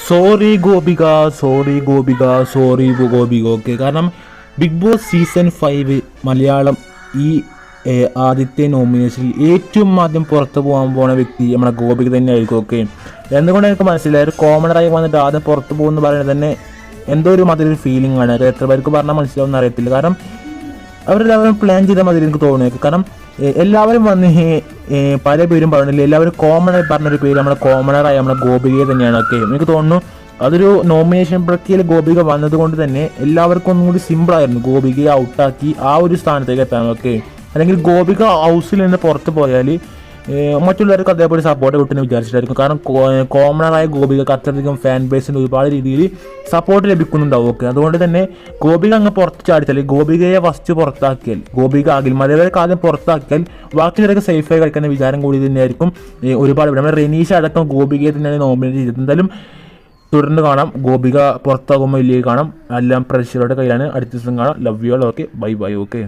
Sorry Gopika, sorry Gopika, sorry Gopika. Okay, കാരണം big boss season 5 Malayalam ഈ ആദ്യത്തെ നോമിനേഷനിൽ ഏറ്റവും ആദ്യം പുറത്തു പോകാൻ പോകുന്ന വ്യക്തി നമ്മുടെ ഗോപിക തന്നെ ആയിരിക്കും. ഓക്കെ, എന്തുകൊണ്ട് എനിക്ക് മനസ്സിലായി, ഒരു കോമണറായി വന്നിട്ട് ആദ്യം പുറത്ത് പോകുമെന്ന് പറയുന്നത് തന്നെ എന്തോ ഒരു മാതിരി ഫീലിംഗ് ആണ്. എത്ര പേർക്ക് പറഞ്ഞാൽ മനസ്സിലാവുമെന്ന് അറിയത്തില്ല. കാരണം അവരെല്ലാവരും പ്ലാൻ ചെയ്ത മാതിരി എനിക്ക് തോന്നുന്നു. കാരണം എല്ലാവരും വന്ന് പല പേരും പറഞ്ഞില്ല, എല്ലാവരും കോമണായി പറഞ്ഞൊരു പേര് നമ്മുടെ കോമണറായി നമ്മുടെ ഗോപികയെ തന്നെയാണ്. ഓക്കെ, എനിക്ക് തോന്നുന്നു അതൊരു നോമിനേഷൻ പ്രക്രിയയിൽ ഗോപിക വന്നതുകൊണ്ട് തന്നെ എല്ലാവർക്കും ഒന്നും കൂടി സിമ്പിളായിരുന്നു ഗോപികയെ ഔട്ടാക്കി ആ ഒരു സ്ഥാനത്തേക്ക് എത്താൻ. ഓക്കെ, അല്ലെങ്കിൽ ഗോപിക ഹൗസിൽ നിന്ന് പുറത്ത് പോയാൽ മറ്റുള്ളവർക്ക് അതേപോലെ സപ്പോർട്ട് കിട്ടുമെന്ന് വിചാരിച്ചിട്ടായിരിക്കും. കാരണം കോമണറായ ഗോപികക്ക് അത്രയധികം ഫാൻ ബേസിന് ഒരുപാട് രീതിയിൽ സപ്പോർട്ട് ലഭിക്കുന്നുണ്ടാവും. ഓക്കെ, അതുകൊണ്ട് തന്നെ ഗോപിക അങ്ങ് പുറത്ത് ചാടിച്ചാൽ, ഗോപികയെ ഫസ്റ്റ് പുറത്താക്കിയാൽ, ഗോപിക മലയാളികൾക്ക് ആദ്യം പുറത്താക്കിയാൽ ബാക്കിയുള്ളവർക്ക് സേഫായി കളിക്കുന്ന വിചാരം കൂടി തന്നെയായിരിക്കും ഒരുപാട്. നമ്മുടെ റെനീഷ അടക്കം ഗോപികയെ തന്നെയാണ് നോമിനേറ്റ് ചെയ്തത്. എന്തായാലും തുടർന്ന് കാണാം, ഗോപിക പുറത്താകുമ്പോൾ ഇല്ലെങ്കിൽ കാണാം. എല്ലാം പ്രേക്ഷകരുടെ കയ്യിലാണ്. അടുത്ത ദിവസം കാണാം. Love you all. Okay, bye bye. Okay.